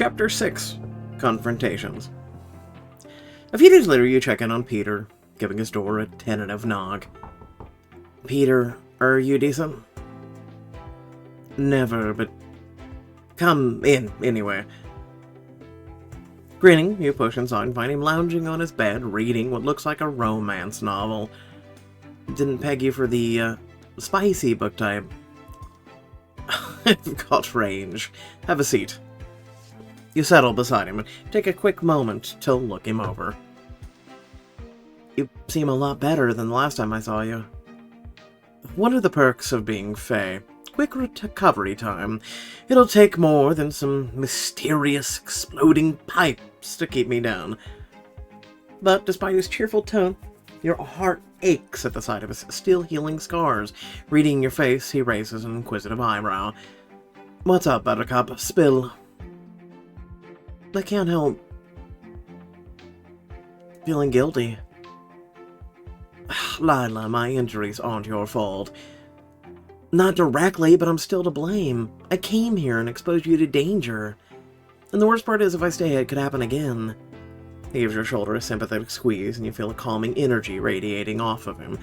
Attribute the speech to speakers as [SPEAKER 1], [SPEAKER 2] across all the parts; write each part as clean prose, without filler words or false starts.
[SPEAKER 1] Chapter 6, Confrontations. A few days later, you check in on Peter, giving his door a tentative knock. Peter, are you decent? Never, but come in, anyway. Grinning, you push inside and find him lounging on his bed, reading what looks like a romance novel. Didn't peg you for the, spicy book type. I've got range. Have a seat. You settle beside him and take a quick moment to look him over. You seem a lot better than the last time I saw you. What are the perks of being Fae? Quick recovery time. It'll take more than some mysterious exploding pipes to keep me down. But despite his cheerful tone, your heart aches at the sight of his still healing scars. Reading your face, he raises an inquisitive eyebrow. What's up, Buttercup? Spill. I can't help feeling guilty. Lila, my injuries aren't your fault. Not directly, but I'm still to blame. I came here and exposed you to danger. And the worst part is, if I stay, it could happen again. He gives your shoulder a sympathetic squeeze, and you feel a calming energy radiating off of him.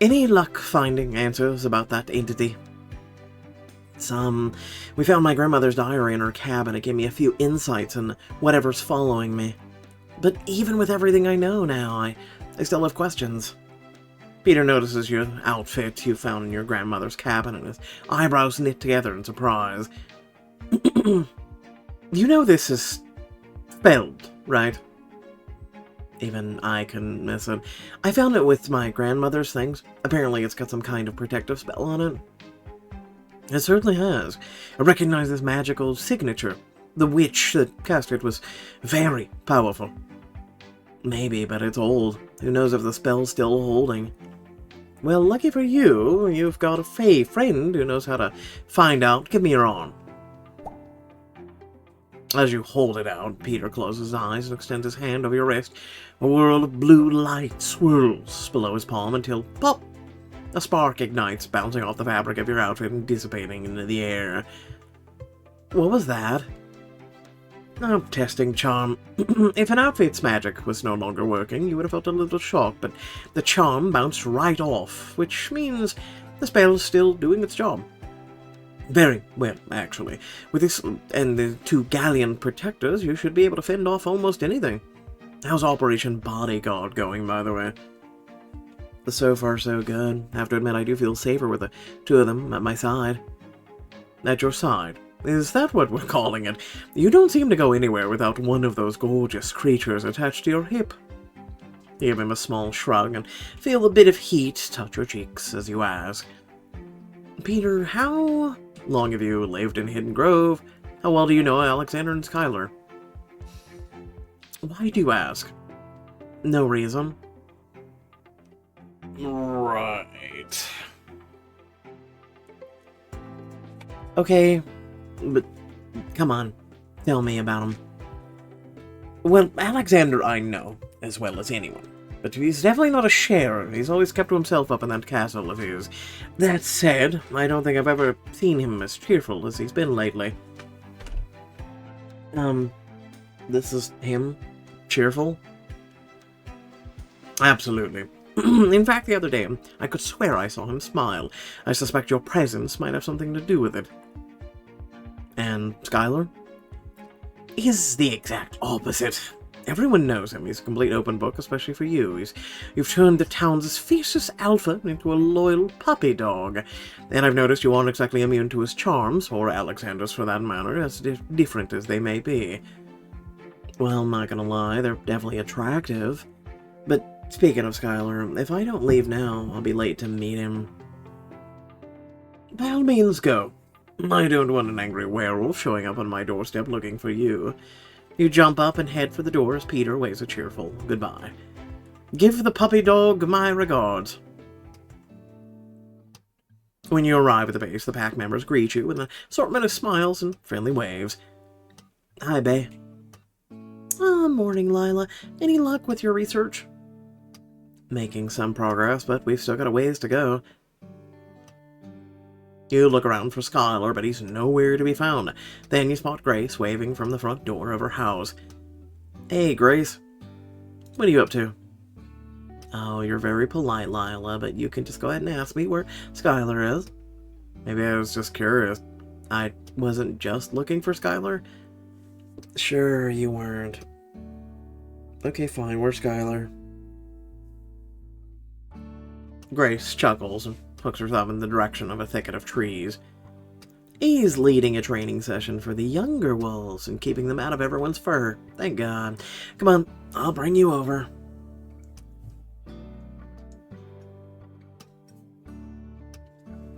[SPEAKER 1] Any luck finding answers about that entity? Some. We found my grandmother's diary in her cabin. It gave me a few insights on whatever's following me. But even with everything I know now, I still have questions. Peter notices your outfit you found in your grandmother's cabin, and his eyebrows knit together in surprise. You know this is spelled, right? Even I can miss it. I found it with my grandmother's things. Apparently it's got some kind of protective spell on it. It certainly has. I recognize this magical signature. The witch that cast it was very powerful. Maybe, but it's old. Who knows if the spell's still holding? Well, lucky for you, you've got a Fae friend who knows how to find out. Give me your arm. As you hold it out, Peter closes his eyes and extends his hand over your wrist. A whirl of blue light swirls below his palm until, pop! A spark ignites, bouncing off the fabric of your outfit and dissipating into the air. What was that? Oh, testing charm. If an outfit's magic was no longer working, you would have felt a little shock, but the charm bounced right off, which means the spell's still doing its job. Very well, actually. With this and the 2 galleon protectors, you should be able to fend off almost anything. How's Operation Bodyguard going, by the way? So far, so good. I have to admit, I do feel safer with the 2 of them at my side. At your side? Is that what we're calling it? You don't seem to go anywhere without one of those gorgeous creatures attached to your hip. You give him a small shrug and feel a bit of heat touch your cheeks as you ask. Peter, how long have you lived in Hidden Grove? How well do you know Alexander and Skyler? Why do you ask? No reason. Right. Okay, but come on, tell me about him. Well, Alexander I know as well as anyone, but he's definitely not a sharer. He's always kept to himself up in that castle of his. That said, I don't think I've ever seen him as cheerful as he's been lately. This is him? Cheerful? Absolutely. In fact, the other day, I could swear I saw him smile. I suspect your presence might have something to do with it. And Skyler? He's the exact opposite. Everyone knows him. He's a complete open book, especially for you. You've turned the town's fiercest alpha into a loyal puppy dog. And I've noticed you aren't exactly immune to his charms, or Alexander's for that matter, as different as they may be. Well, I'm not gonna lie, they're definitely attractive. But speaking of Skyler, if I don't leave now, I'll be late to meet him. By all means, go. I don't want an angry werewolf showing up on my doorstep looking for you. You jump up and head for the door as Peter waves a cheerful goodbye. Give the puppy dog my regards. When you arrive at the base, the pack members greet you with an assortment of smiles and friendly waves. Hi, Bae. Morning, Lila. Any luck with your research? Making some progress, but we've still got a ways to go. You look around for Skyler, but he's nowhere to be found. Then you spot Grace waving from the front door of her house. Hey, Grace. What are you up to? Oh, you're very polite, Lila, but you can just go ahead and ask me where Skyler is. Maybe I was just curious. I wasn't just looking for Skyler. Sure, you weren't. Okay, fine, where's Skyler? Grace chuckles and hooks herself in the direction of a thicket of trees. He's leading a training session for the younger wolves and keeping them out of everyone's fur. Thank God. Come on, I'll bring you over.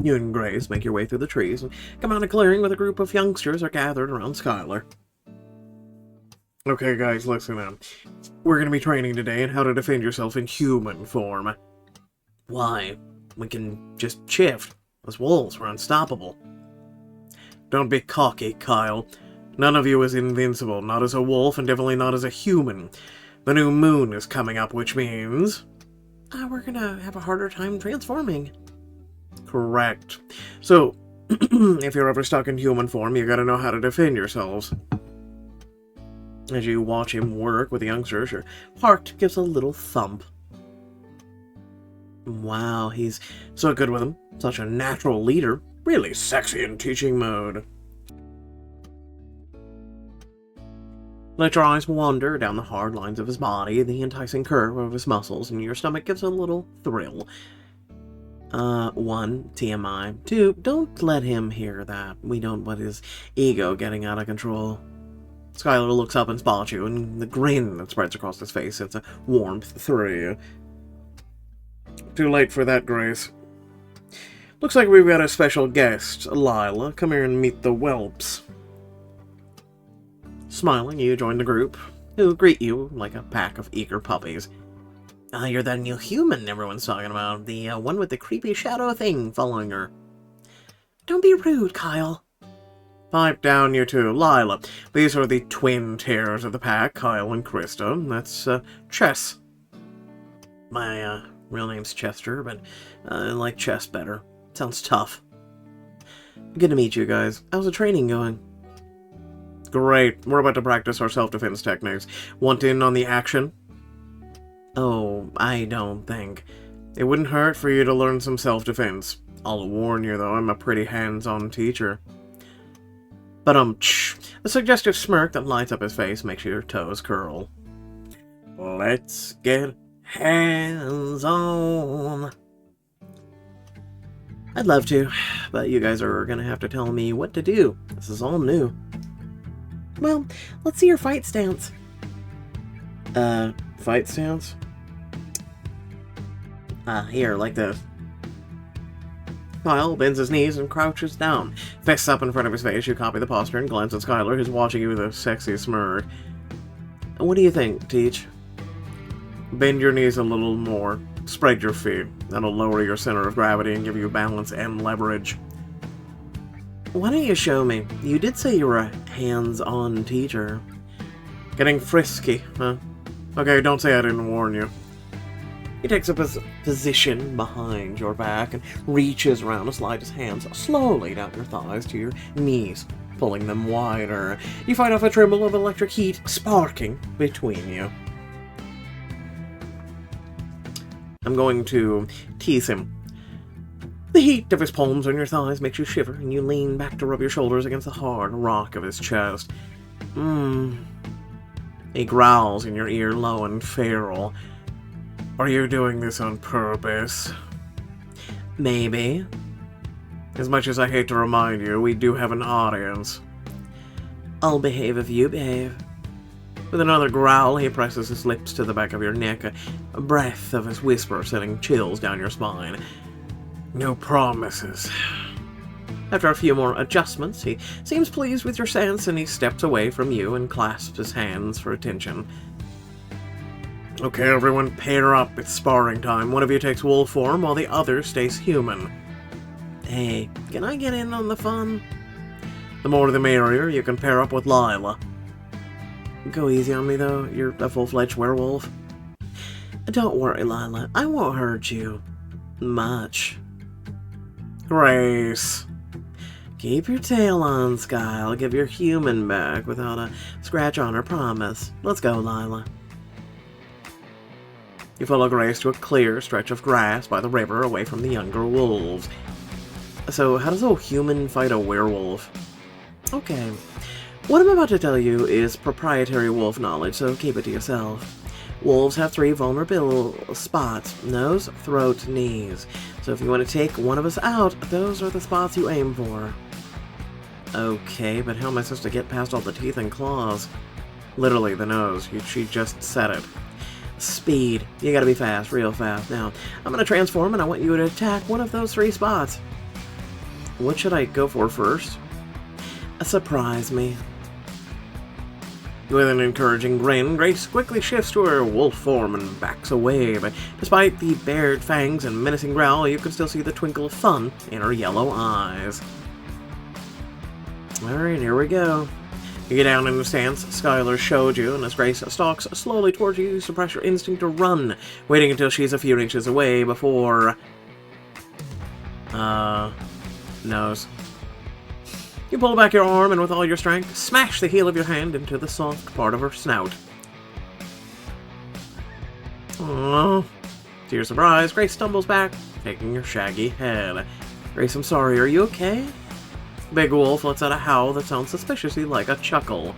[SPEAKER 1] You and Grace make your way through the trees and come out a clearing where a group of youngsters are gathered around Skyler. Okay, guys, listen up. We're going to be training today in how to defend yourself in human form. Why? We can just shift. As wolves, we're unstoppable. Don't be cocky, Kyle. None of you is invincible, not as a wolf and definitely not as a human. The new moon is coming up, which means... we're gonna have a harder time transforming. Correct. So, if you're ever stuck in human form, you gotta know how to defend yourselves. As you watch him work with the youngsters, your heart gives a little thump. Wow, he's so good with them. Such a natural leader. Really sexy in teaching mode. Let your eyes wander down the hard lines of his body, the enticing curve of his muscles, and your stomach gives a little thrill. 1, TMI. 2, don't let him hear that. We don't want his ego getting out of control. Skyler looks up and spots you, and the grin that spreads across his face sends a warmth through you. Too late for that, Grace. Looks like we've got a special guest, Lila. Come here and meet the whelps. Smiling, you join the group, who greet you like a pack of eager puppies. You're that new human everyone's talking about. The one with the creepy shadow thing following her. Don't be rude, Kyle. Pipe down, you two. Lila, these are the twin terrors of the pack, Kyle and Krista. That's, Chess. My, real name's Chester, but I like Chess better. Sounds tough. Good to meet you guys. How's the training going? Great. We're about to practice our self-defense techniques. Want in on the action? Oh, I don't think. It wouldn't hurt for you to learn some self-defense. I'll warn you, though, I'm a pretty hands-on teacher. But, the suggestive smirk that lights up his face makes your toes curl. Let's get hands-on. I'd love to, but you guys are gonna have to tell me what to do. This is all new. Well, let's see your fight stance. Fight stance? Here, like this. Kyle bends his knees and crouches down. Fists up in front of his face, you copy the posture and glance at Skyler, who's watching you with a sexy smirk. What do you think, Teach? Bend your knees a little more. Spread your feet. That'll lower your center of gravity and give you balance and leverage. Why don't you show me? You did say you were a hands-on teacher. Getting frisky, huh? Okay, don't say I didn't warn you. He takes up his position behind your back and reaches around to slide his hands slowly down your thighs to your knees, pulling them wider. You fight off a tremble of electric heat sparking between you. I'm going to tease him. The heat of his palms on your thighs makes you shiver, and you lean back to rub your shoulders against the hard rock of his chest. He growls in your ear, low and feral. Are you doing this on purpose? Maybe. As much as I hate to remind you, we do have an audience. I'll behave if you behave. With another growl, he presses his lips to the back of your neck, a breath of his whisper sending chills down your spine. No promises. After a few more adjustments, he seems pleased with your stance and he steps away from you and clasps his hands for attention. Okay, everyone, pair up. It's sparring time. One of you takes wolf form while the other stays human. Hey, can I get in on the fun? The more the merrier. You can pair up with Lila. Go easy on me, though. You're a full-fledged werewolf. Don't worry, Lila. I won't hurt you. Much. Grace. Keep your tail on, Sky. I'll give your human back without a scratch on her, promise. Let's go, Lila. You follow Grace to a clear stretch of grass by the river away from the younger wolves. So, how does a human fight a werewolf? Okay. What I'm about to tell you is proprietary wolf knowledge, so keep it to yourself. Wolves have 3 vulnerable spots: nose, throat, knees. So if you want to take one of us out, those are the spots you aim for. Okay, but how am I supposed to get past all the teeth and claws? Literally, the nose. She just said it. Speed. You gotta be fast, real fast. Now, I'm gonna transform and I want you to attack one of those 3 spots. What should I go for first? Surprise me. With an encouraging grin, Grace quickly shifts to her wolf form and backs away, but despite the bared fangs and menacing growl, you can still see the twinkle of fun in her yellow eyes. Alright, here we go. You get down in the stance Skyler showed you, and as Grace stalks slowly towards you, you suppress your instinct to run, waiting until she's a few inches away before... nose. You pull back your arm and with all your strength, smash the heel of your hand into the soft part of her snout. Aww. To your surprise, Grace stumbles back, taking your shaggy head. Grace, I'm sorry, are you okay? Big Wolf lets out a howl that sounds suspiciously like a chuckle.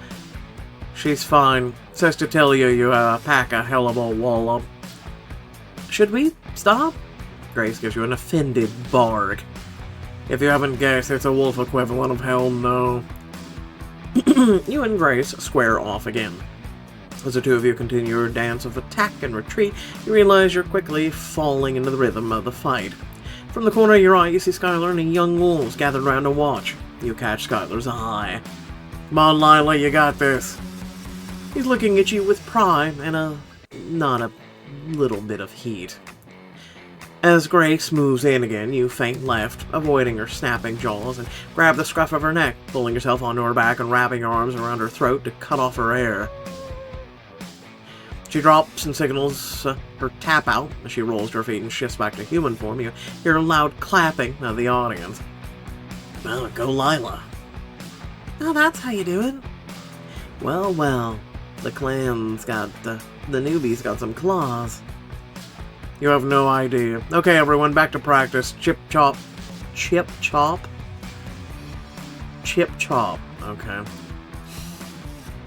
[SPEAKER 1] She's fine. Says to tell you you pack a hell of a wallop. Should we stop? Grace gives you an offended bark. If you haven't guessed, it's a wolf equivalent of hell no. You and Grace square off again. As the 2 of you continue your dance of attack and retreat, you realize you're quickly falling into the rhythm of the fight. From the corner of your eye, you see Skyler and the young wolves gathered around to watch. You catch Skyler's eye. Come on, Lila, you got this. He's looking at you with pride and not a little bit of heat. As Grace moves in again, you feint left, avoiding her snapping jaws, and grab the scruff of her neck, pulling yourself onto her back and wrapping your arms around her throat to cut off her air. She drops and signals her tap out as she rolls to her feet and shifts back to human form. You hear a loud clapping of the audience. Well, go Lila. Oh, that's how you do it. Well, well, the clan's got, the newbie's got some claws. You have no idea. Okay, everyone, back to practice. Chip chop. Chip chop? Chip chop. Okay.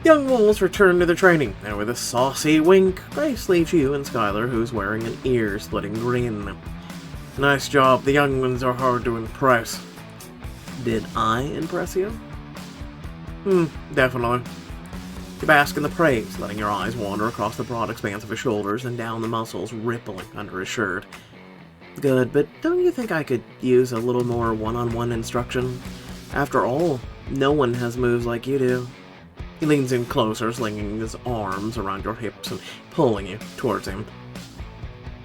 [SPEAKER 1] Young wolves return to their training, and with a saucy wink, Grace leaves you and Skyler, who's wearing an ear-splitting grin. Nice job. The young ones are hard to impress. Did I impress you? Definitely. You bask in the praise, letting your eyes wander across the broad expanse of his shoulders and down the muscles rippling under his shirt. Good, but don't you think I could use a little more one-on-one instruction? After all, no one has moves like you do. He leans in closer, slinging his arms around your hips and pulling you towards him.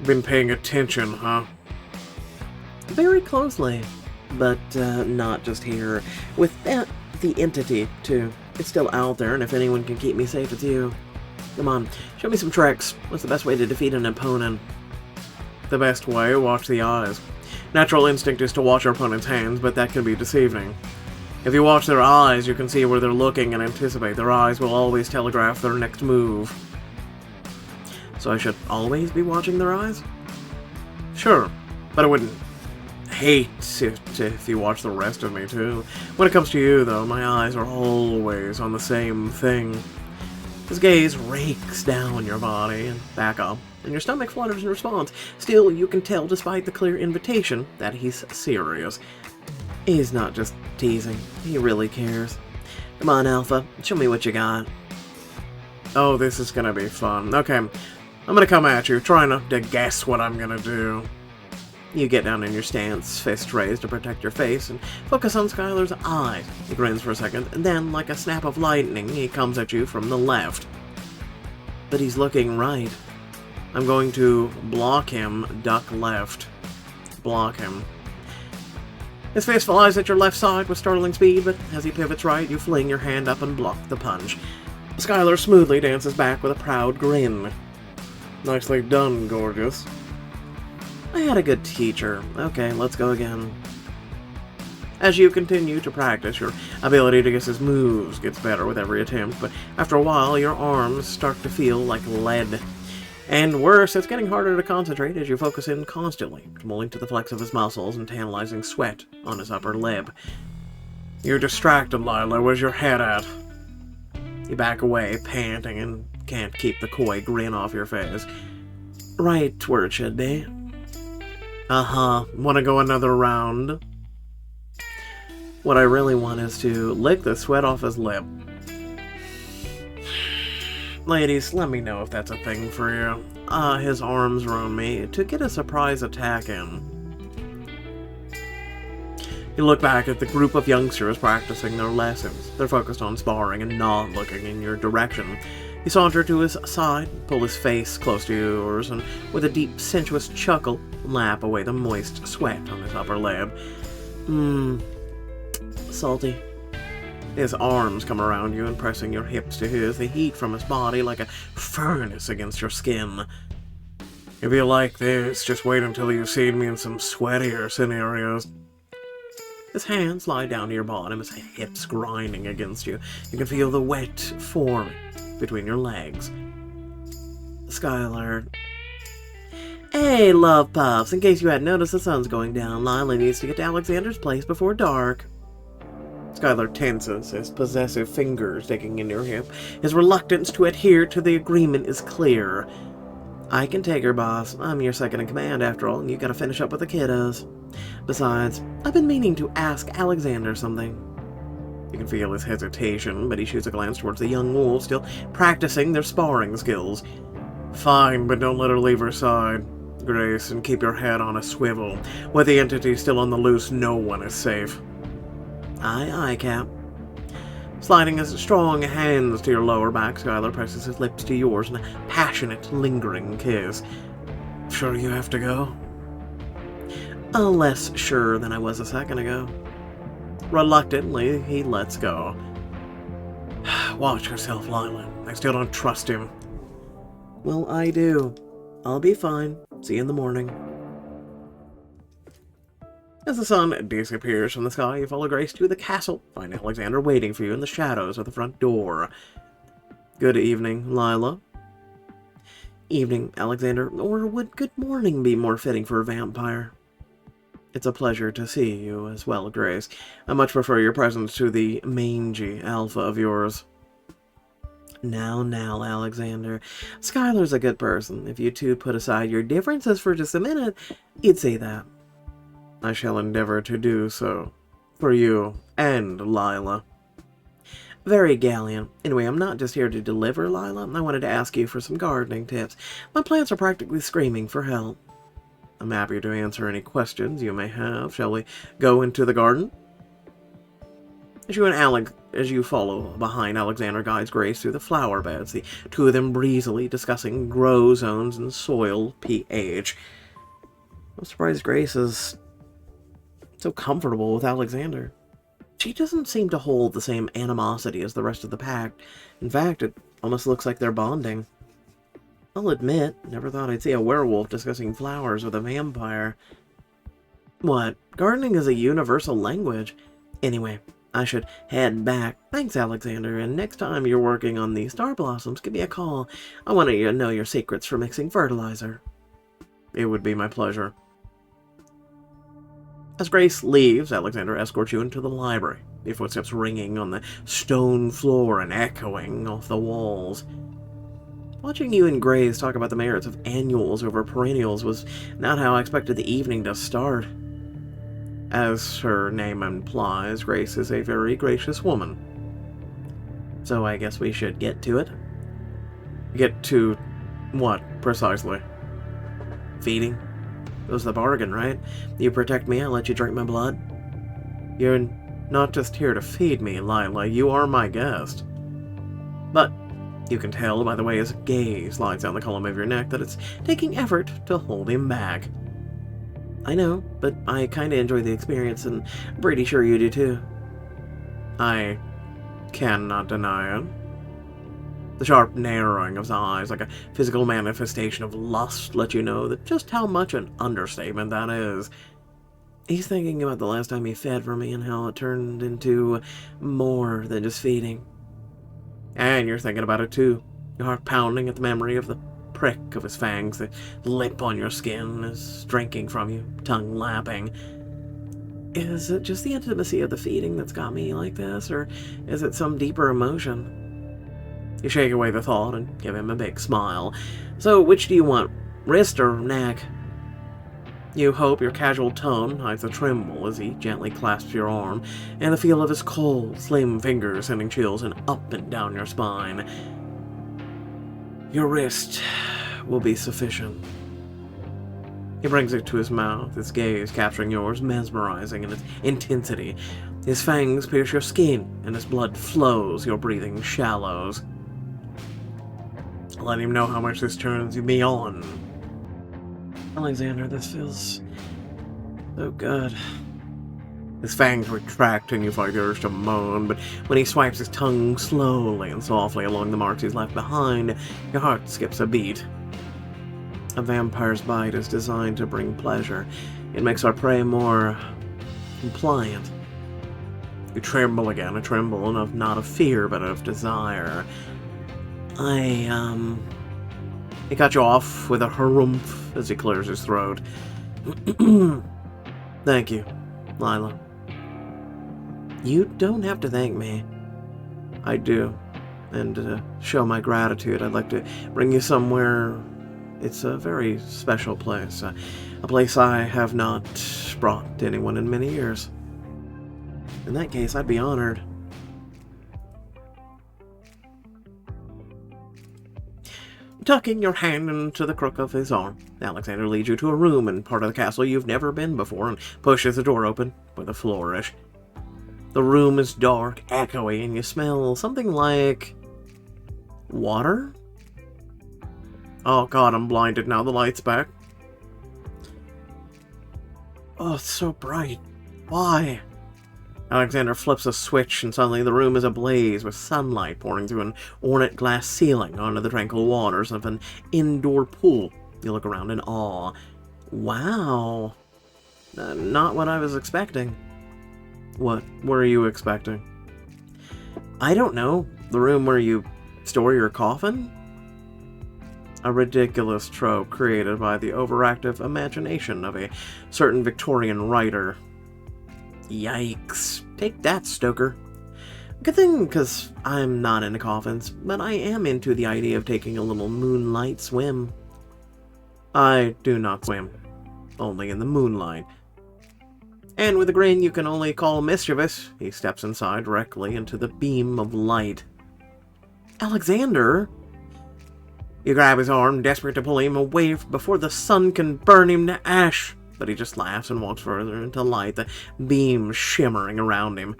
[SPEAKER 1] Been paying attention, huh? Very closely, but not just here. With the entity, too. It's still out there, and if anyone can keep me safe, it's you. Come on, show me some tricks. What's the best way to defeat an opponent? The best way? Watch the eyes. Natural instinct is to watch your opponent's hands, but that can be deceiving. If you watch their eyes, you can see where they're looking and anticipate. Their eyes will always telegraph their next move. So I should always be watching their eyes? Sure, but I wouldn't hate if you watch the rest of me, too. When it comes to you, though, my eyes are always on the same thing. His gaze rakes down your body and back up, and your stomach flutters in response. Still, you can tell, despite the clear invitation, that he's serious. He's not just teasing. He really cares. Come on, Alpha. Show me what you got. Oh, this is gonna be fun. Okay, I'm gonna come at you, trying to guess what I'm gonna do. You get down in your stance, fist raised to protect your face, and focus on Skyler's eyes. He grins for a second, and then, like a snap of lightning, he comes at you from the left. But he's looking right. I'm going to block him, duck left. Block him. His fist flies at your left side with startling speed, but as he pivots right, you fling your hand up and block the punch. Skyler smoothly dances back with a proud grin. Nicely done, gorgeous. I had a good teacher. Okay, let's go again. As you continue to practice, your ability to guess his moves gets better with every attempt, but after a while, your arms start to feel like lead. And worse, it's getting harder to concentrate as you focus in constantly, mulling to the flex of his muscles and tantalizing sweat on his upper lip. You're distracted, Lila. Where's your head at? You back away, panting, and can't keep the coy grin off your face. Right where it should be. Uh-huh. Want to go another round? What I really want is to lick the sweat off his lip. Ladies, let me know if that's a thing for you. His arms around me to get a surprise attack in. You look back at the group of youngsters practicing their lessons. They're focused on sparring and not looking in your direction. You saunter to his side, pull his face close to yours, and with a deep, sensuous chuckle, lap away the moist sweat on his upper lip. Salty. His arms come around you and pressing your hips to his, the heat from his body like a furnace against your skin. If you like this, just wait until you've seen me in some sweatier scenarios. His hands lie down to your bottom, his hips grinding against you. You can feel the wet forming between your legs. Skyler. Hey, love pups. In case you hadn't noticed, the sun's going down. Lila needs to get to Alexander's place before dark. Skyler tenses, his possessive fingers digging in your hip. His reluctance to adhere to the agreement is clear. I can take her, boss. I'm your second in command, after all, and you gotta finish up with the kiddos. Besides, I've been meaning to ask Alexander something. You can feel his hesitation, but he shoots a glance towards the young wolves, still practicing their sparring skills. Fine, but don't let her leave her side, Grace, and keep your head on a swivel. With the entity still on the loose, no one is safe. Aye, aye, Cap. Sliding his strong hands to your lower back, Skyler presses his lips to yours in a passionate, lingering kiss. Sure you have to go? Less sure than I was a second ago. Reluctantly, he lets go. Watch yourself, Lila. I still don't trust him. Well, I do. I'll be fine. See you in the morning. As the sun disappears from the sky, you follow Grace to the castle, find Alexander waiting for you in the shadows of the front door. Good evening, Lila. Evening, Alexander, or would good morning be more fitting for a vampire? It's a pleasure to see you as well, Grace. I much prefer your presence to the mangy alpha of yours. Now, Alexander. Skyler's a good person. If you two put aside your differences for just a minute, you'd say that. I shall endeavor to do so. For you and Lila. Very gallant. Anyway, I'm not just here to deliver, Lila. I wanted to ask you for some gardening tips. My plants are practically screaming for help. I'm happy to answer any questions you may have. Shall we go into the garden? As you follow behind, Alexander guides Grace through the flower beds, the two of them breezily discussing grow zones and soil pH. I'm surprised Grace is so comfortable with Alexander. She doesn't seem to hold the same animosity as the rest of the pack. In fact, it almost looks like they're bonding. I'll admit, never thought I'd see a werewolf discussing flowers with a vampire. What? Gardening is a universal language. Anyway, I should head back. Thanks, Alexander, and next time you're working on these star blossoms, give me a call. I want to know your secrets for mixing fertilizer. It would be my pleasure. As Grace leaves, Alexander escorts you into the library, your footsteps ringing on the stone floor and echoing off the walls. Watching you and Grace talk about the merits of annuals over perennials was not how I expected the evening to start. As her name implies, Grace is a very gracious woman. So I guess we should get to it. Get to what, precisely? Feeding? It was the bargain, right? You protect me, I'll let you drink my blood. You're not just here to feed me, Lila, you are my guest. But you can tell by the way his gaze slides down the column of your neck that it's taking effort to hold him back. I know, but I kinda enjoy the experience, and I'm pretty sure you do too. I cannot deny it. The sharp narrowing of his eyes, like a physical manifestation of lust, let you know that just how much an understatement that is. He's thinking about the last time he fed for me and how it turned into more than just feeding. And you're thinking about it too. Your heart pounding at the memory of the prick of his fangs, the lip on your skin, his drinking from you, tongue lapping. Is it just the intimacy of the feeding that's got me like this, or is it some deeper emotion? You shake away the thought and give him a big smile. So, which do you want, wrist or neck? You hope your casual tone hides a tremble as he gently clasps your arm, and the feel of his cold, slim fingers sending chills up and down your spine. Your wrist will be sufficient. He brings it to his mouth, his gaze capturing yours, mesmerizing in its intensity. His fangs pierce your skin, and his blood flows your breathing shallows. Let him know how much this turns me on. Alexander, this feels so good. His fangs retract and you fight the urge to moan, but when he swipes his tongue slowly and softly along the marks he's left behind, your heart skips a beat. A vampire's bite is designed to bring pleasure. It makes our prey more compliant. You tremble again, a tremble of not of fear, but of desire. He cut you off with a harumph as he clears his throat. Thank you, Lila. You don't have to thank me. I do. And to show my gratitude, I'd like to bring you somewhere. It's a very special place. A place I have not brought to anyone in many years. In that case, I'd be honored. Tucking your hand into the crook of his arm, Alexander leads you to a room in part of the castle you've never been before and pushes the door open with a flourish. The room is dark, echoey, and you smell something like water? Oh god, I'm blinded now. The light's back. Oh, it's so bright. Why? Alexander flips a switch, and suddenly the room is ablaze with sunlight pouring through an ornate glass ceiling onto the tranquil waters of an indoor pool. You look around in awe. Wow. Not what I was expecting. What were you expecting? I don't know. The room where you store your coffin? A ridiculous trope created by the overactive imagination of a certain Victorian writer. Yikes. Take that, Stoker. Good thing, because I'm not into coffins, but I am into the idea of taking a little moonlight swim. I do not swim. Only in the moonlight. And with a grin you can only call mischievous, he steps inside directly into the beam of light. Alexander! You grab his arm, desperate to pull him away before the sun can burn him to ash. But he just laughs and walks further into light, the beam shimmering around him.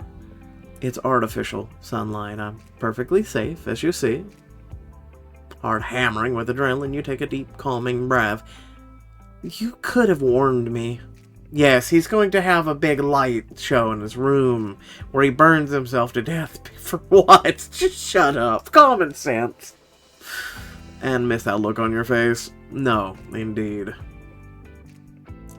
[SPEAKER 1] It's artificial sunlight. I'm perfectly safe, as you see. Heart hammering with adrenaline, you take a deep, calming breath. You could have warned me. Yes, he's going to have a big light show in his room, where he burns himself to death. For what? Just shut up. Common sense. And miss that look on your face. No, indeed.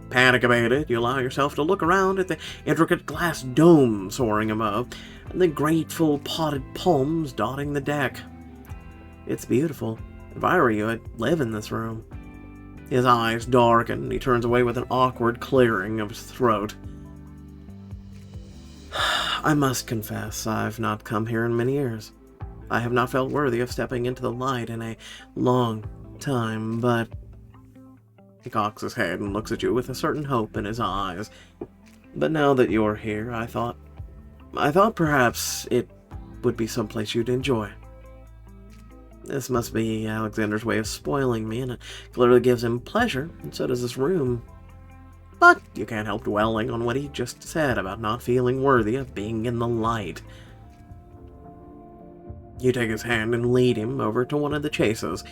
[SPEAKER 1] Panic abated, you allow yourself to look around at the intricate glass dome soaring above, and the grateful potted palms dotting the deck. It's beautiful. If I were you, I'd live in this room. His eyes darken, and he turns away with an awkward clearing of his throat. I must confess, I've not come here in many years. I have not felt worthy of stepping into the light in a long time, but... He cocks his head and looks at you with a certain hope in his eyes. But now that you're here, I thought perhaps it would be someplace you'd enjoy. This must be Alexander's way of spoiling me, and it clearly gives him pleasure, and so does this room. But you can't help dwelling on what he just said about not feeling worthy of being in the light. You take his hand and lead him over to one of the chases.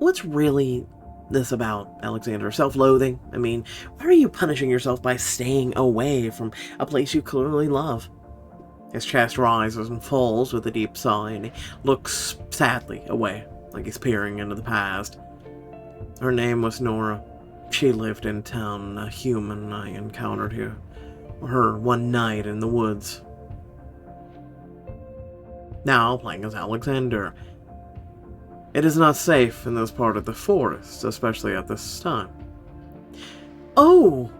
[SPEAKER 1] What's really this about, Alexander? Self-loathing? I mean, why are you punishing yourself by staying away from a place you clearly love? His chest rises and falls with a deep sigh, and he looks sadly away, like he's peering into the past. Her name was Nora. She lived in town, a human. I encountered her one night in the woods. Now playing as Alexander. It is not safe in this part of the forest, especially at this time. Oh!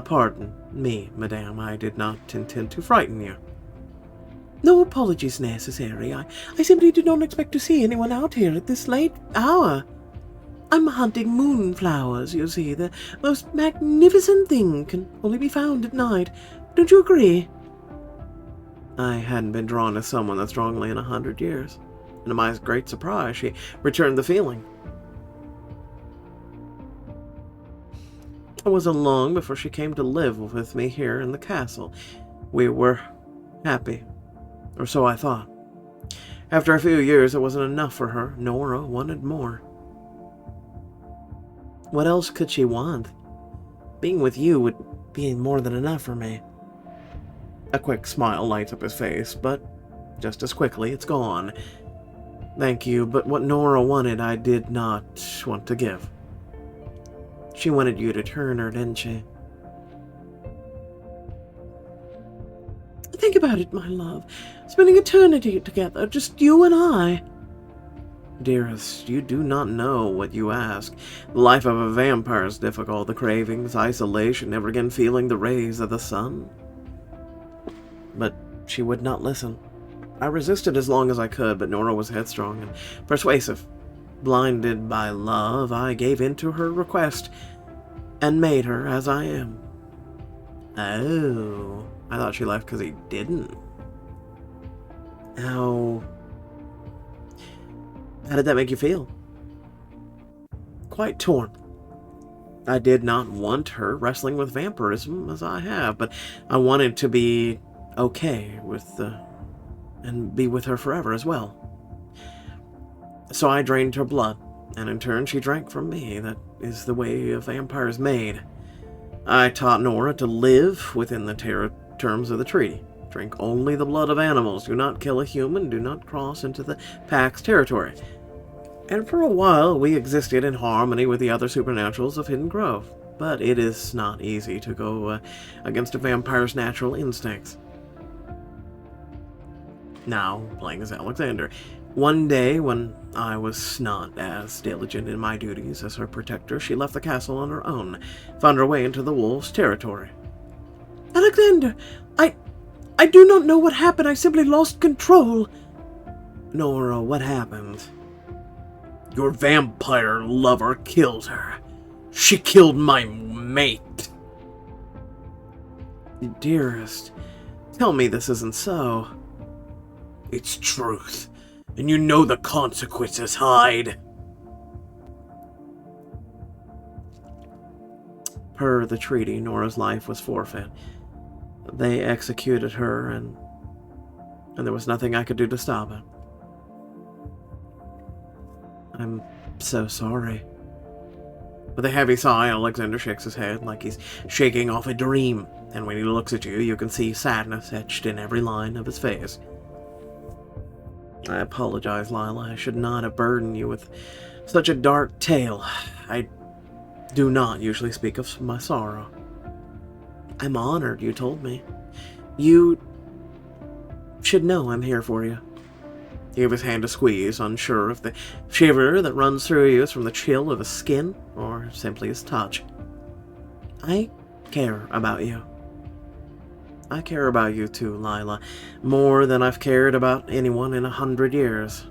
[SPEAKER 1] Pardon me, madame. I did not intend to frighten you. No apologies necessary. I simply did not expect to see anyone out here at this late hour. I'm hunting moonflowers, you see. The most magnificent thing can only be found at night. Don't you agree? I hadn't been drawn to someone that strongly in 100 years. And to my great surprise, she returned the feeling. It wasn't long before she came to live with me here in the castle. We were happy, or so I thought. After a few years, it wasn't enough for her. Nora wanted more. What else could she want? Being with you would be more than enough for me. A quick smile lights up his face, but just as quickly it's gone. Thank you, but what Nora wanted I did not want to give. She wanted you to turn her, didn't she? Think about it, my love. Spending eternity together, just you and I. Dearest, you do not know what you ask. The life of a vampire is difficult. The cravings, isolation, never again feeling the rays of the sun. But she would not listen. I resisted as long as I could, but Nora was headstrong and persuasive. Blinded by love, I gave in to her request and made her as I am. Oh, I thought she left because he didn't. How did that make you feel? Quite torn. I did not want her wrestling with vampirism as I have, but I wanted to be okay with and be with her forever as well. So I drained her blood, and in turn she drank from me. That is the way a vampire is made. I taught Nora to live within the terms of the treaty. Drink only the blood of animals. Do not kill a human. Do not cross into the Pack's territory. And for a while we existed in harmony with the other supernaturals of Hidden Grove. But it is not easy to go against a vampire's natural instincts. Now, playing as Alexander. One day, when I was not as diligent in my duties as her protector, she left the castle on her own, found her way into the wolves' territory. Alexander, I do not know what happened. I simply lost control. Nora, what happened? Your vampire lover killed her. She killed my mate. Dearest, tell me this isn't so. It's truth. And you know the consequences, Hyde. Per the treaty, Nora's life was forfeit. They executed her, and there was nothing I could do to stop it. I'm so sorry. With a heavy sigh, Alexander shakes his head like he's shaking off a dream, and when he looks at you, you can see sadness etched in every line of his face. I apologize, Lila. I should not have burdened you with such a dark tale. I do not usually speak of my sorrow. I'm honored you told me. You should know I'm here for you. He gave his hand a squeeze, unsure if the shiver that runs through you is from the chill of his skin or simply his touch. I care about you. I care about you too, Lila, more than I've cared about anyone in 100 years.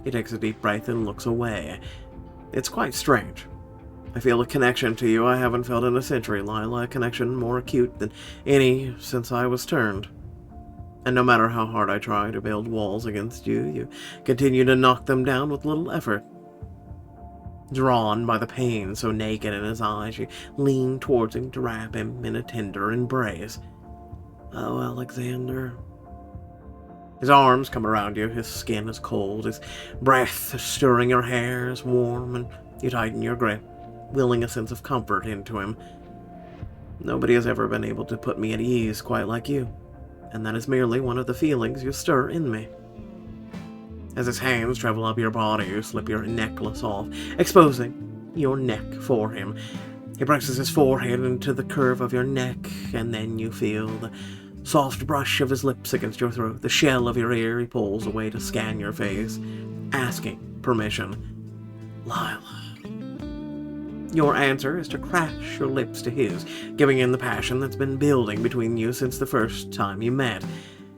[SPEAKER 1] He takes a deep breath and looks away. It's quite strange. I feel a connection to you I haven't felt in a century, Lila, a connection more acute than any since I was turned. And no matter how hard I try to build walls against you, you continue to knock them down with little effort. Drawn by the pain so naked in his eyes, you lean towards him to wrap him in a tender embrace. Oh, Alexander. His arms come around you, his skin is cold, his breath is stirring your hair is warm, and you tighten your grip, willing a sense of comfort into him. Nobody has ever been able to put me at ease quite like you, and that is merely one of the feelings you stir in me. As his hands travel up your body, you slip your necklace off, exposing your neck for him. He presses his forehead into the curve of your neck, and then you feel the soft brush of his lips against your throat. The shell of your ear he pulls away to scan your face, asking permission. Lila. Your answer is to crash your lips to his, giving in the passion that's been building between you since the first time you met.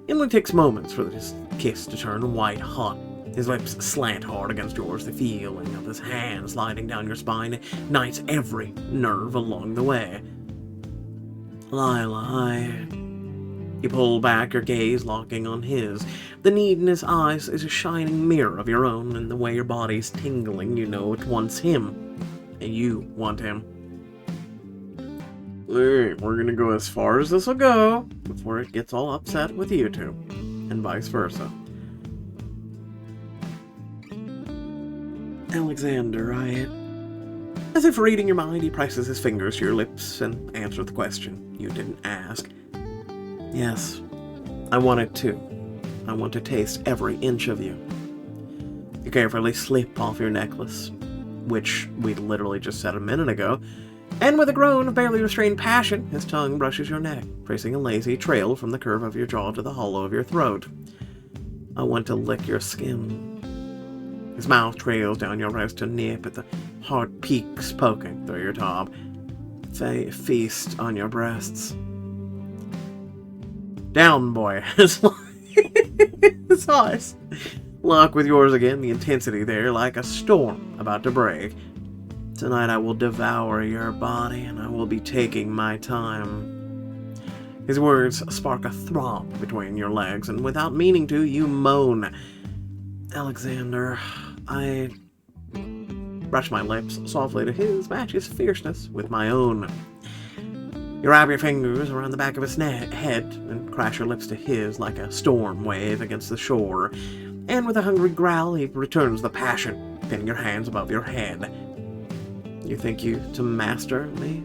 [SPEAKER 1] It only takes moments for this kiss to turn white hot. His lips slant hard against yours. The feeling of his hand sliding down your spine ignites every nerve along the way. Lila, You pull back, your gaze locking on his. The need in his eyes is a shining mirror of your own, and the way your body's tingling, you know it wants him. And you want him. We're gonna go as far as this'll go before it gets all upset with you two, and vice versa. Alexander, As if reading your mind, he presses his fingers to your lips and answers the question you didn't ask. Yes, I want it too. I want to taste every inch of you. You carefully slip off your necklace, which we literally just said a minute ago, and with a groan of barely restrained passion, his tongue brushes your neck, tracing a lazy trail from the curve of your jaw to the hollow of your throat. I want to lick your skin. His mouth trails down your wrist to nip at the hard peaks poking through your top. Feast on your breasts. Down, boy. His eyes lock with yours again, the intensity there like a storm about to break. Tonight I will devour your body, and I will be taking my time. His words spark a throb between your legs, and without meaning to, you moan. Alexander, I brush my lips softly to his, match his fierceness with my own. You wrap your fingers around the back of his head and crash your lips to his like a storm wave against the shore. And with a hungry growl, he returns the passion, pinning your hands above your head. You think you to master me?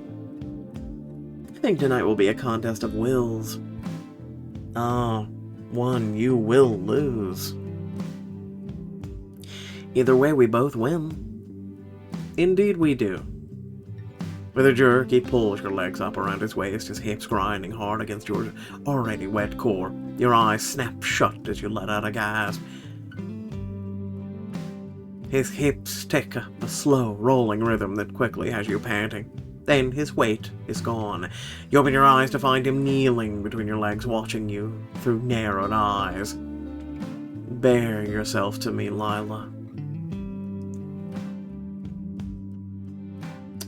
[SPEAKER 1] I think tonight will be a contest of wills. One you will lose. Either way, we both win. Indeed we do. With a jerk, he pulls your legs up around his waist, his hips grinding hard against your already wet core. Your eyes snap shut as you let out a gasp. His hips take a slow, rolling rhythm that quickly has you panting. Then his weight is gone. You open your eyes to find him kneeling between your legs, watching you through narrowed eyes. Bear yourself to me, Lila.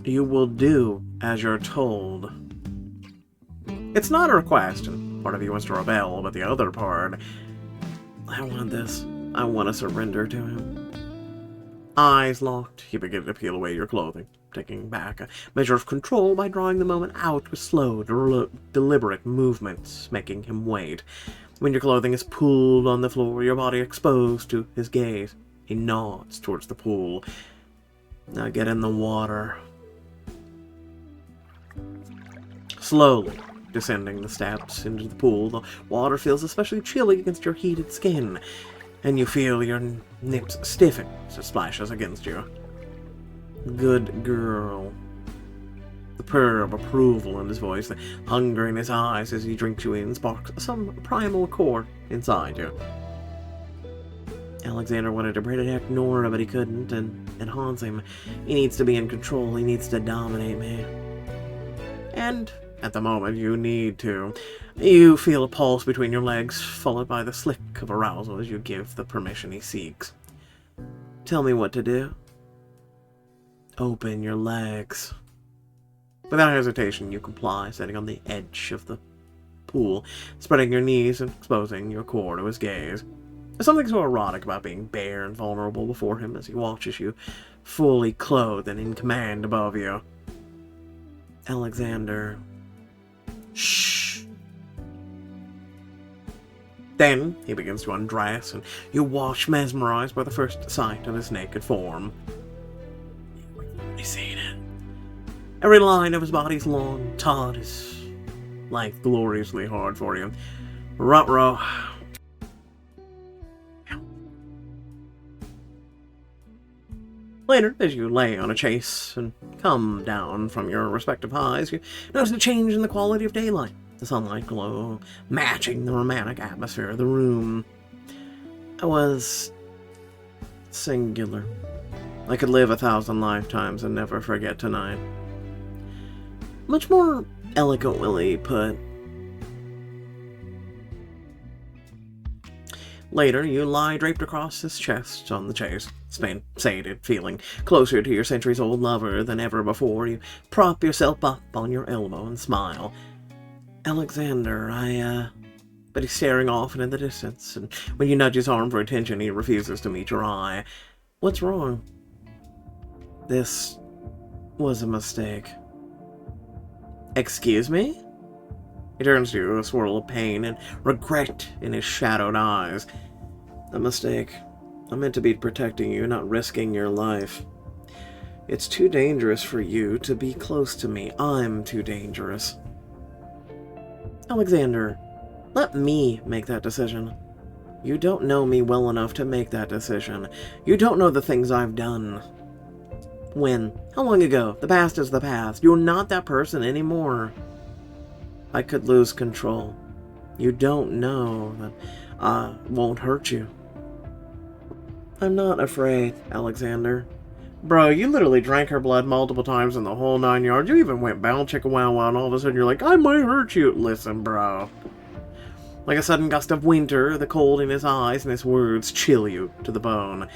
[SPEAKER 1] You will do as you're told. It's not a request, and part of you wants to rebel, but the other part... I want this. I want to surrender to him. Eyes locked, you begin to peel away your clothing, taking back a measure of control by drawing the moment out with slow, deliberate movements, making him wait. When your clothing is pulled on the floor, your body exposed to his gaze, he nods towards the pool. Now get in the water. Slowly descending the steps into the pool, the water feels especially chilly against your heated skin, and you feel your nips stiffen as it splashes against you. Good girl. The purr of approval in his voice, the hunger in his eyes as he drinks you in, sparks some primal chord inside you. Alexander wanted to protect Nora, but he couldn't, and it haunts him. He needs to be in control. He needs to dominate me. And at the moment, you need to. You feel a pulse between your legs, followed by the slick of arousal as you give the permission he seeks. Tell me what to do. Open your legs. Without hesitation, you comply, sitting on the edge of the pool, spreading your knees and exposing your core to his gaze. There's something so erotic about being bare and vulnerable before him as he watches you, fully clothed and in command above you. Alexander. Shh. Then he begins to undress, and you watch, mesmerized by the first sight of his naked form. We've already seen it. Every line of his body's long, taut, his life gloriously hard for you. Ruh-roh. Later, as you lay on a chase and come down from your respective highs, you notice a change in the quality of daylight. The sunlight glow, matching the romantic atmosphere of the room. I was singular. I could live 1,000 lifetimes and never forget tonight. Much more eloquently put. Later, you lie draped across his chest on the chase, sated, feeling closer to your centuries-old lover than ever before. You prop yourself up on your elbow and smile. Alexander, But he's staring off into the distance, and when you nudge his arm for attention, he refuses to meet your eye. What's wrong? This was a mistake. Excuse me? He turns to you, a swirl of pain and regret in his shadowed eyes. A mistake. I meant to be protecting you, not risking your life. It's too dangerous for you to be close to me. I'm too dangerous. Alexander, let me make that decision. You don't know me well enough to make that decision. You don't know the things I've done. When? How long ago? The past is the past. You're not that person anymore. I could lose control. You don't know that I won't hurt you. I'm not afraid, Alexander. Bro, you literally drank her blood multiple times in the whole 9 yards. You even went bow chicka wow wow, and all of a sudden you're like, I might hurt you. Listen, bro. Like a sudden gust of winter, the cold in his eyes and his words chill you to the bone.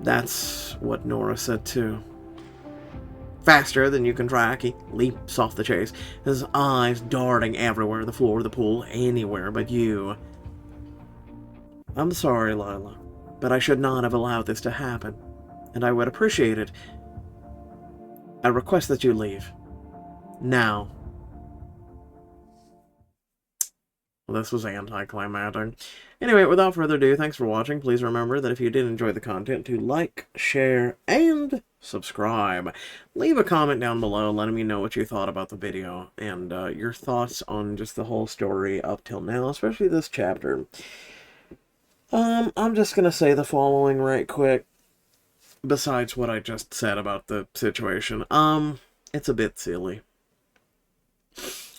[SPEAKER 1] That's what Nora said too. Faster than you can track, he leaps off the chase, his eyes darting everywhere, the floor, the pool, anywhere but you. I'm sorry, Lila, but I should not have allowed this to happen, and I would appreciate it. I request that you leave. Now. Well, this was anticlimactic. Anyway, without further ado, thanks for watching. Please remember that if you did enjoy the content, to like, share, and subscribe. Leave a comment down below letting me know what you thought about the video and your thoughts on just the whole story up till now, especially this chapter. I'm just gonna say the following right quick, besides what I just said about the situation. It's a bit silly.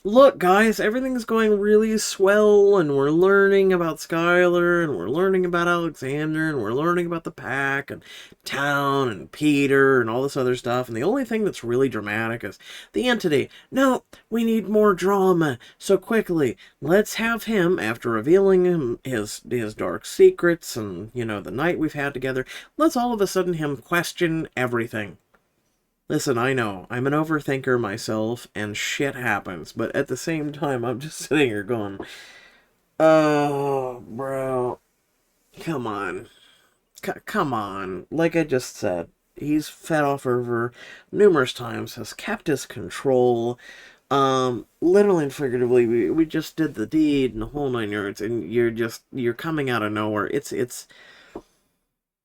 [SPEAKER 1] Look, guys, everything's going really swell, and we're learning about Skyler, and we're learning about Alexander, and we're learning about the pack, and town, and Peter, and all this other stuff, and the only thing that's really dramatic is the entity. No, we need more drama, so quickly, let's have him, after revealing him his dark secrets, and, you know, the night we've had together, let's all of a sudden him question everything. Listen, I know, I'm an overthinker myself, and shit happens, but at the same time, I'm just sitting here going, oh, bro, come on. Come on. Like I just said, he's fed off her numerous times, has kept his control, literally and figuratively, we just did the deed and the whole 9 yards, and you're coming out of nowhere.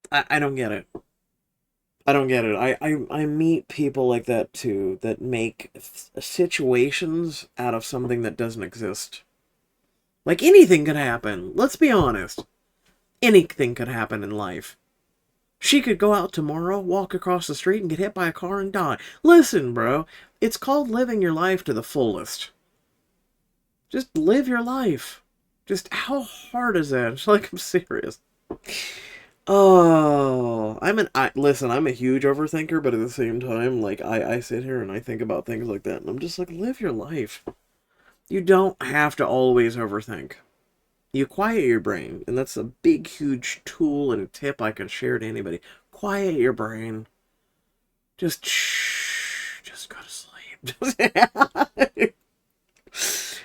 [SPEAKER 1] I don't get it. I don't get it. I meet people like that too, that make situations out of something that doesn't exist. Like, anything could happen. Let's be honest. Anything could happen in life. She could go out tomorrow, walk across the street, and get hit by a car and die. Listen, bro. It's called living your life to the fullest. Just live your life. Just, how hard is that? Like, I'm serious. Oh, listen, I'm a huge overthinker, but at the same time, like, I sit here and I think about things like that, and I'm just like, live your life. You don't have to always overthink. You quiet your brain, and that's a big, huge tool and a tip I can share to anybody. Quiet your brain. Just, shh, just go to sleep.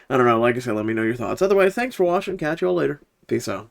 [SPEAKER 1] I don't know, like I said, let me know your thoughts. Otherwise, thanks for watching, catch you all later. Peace out.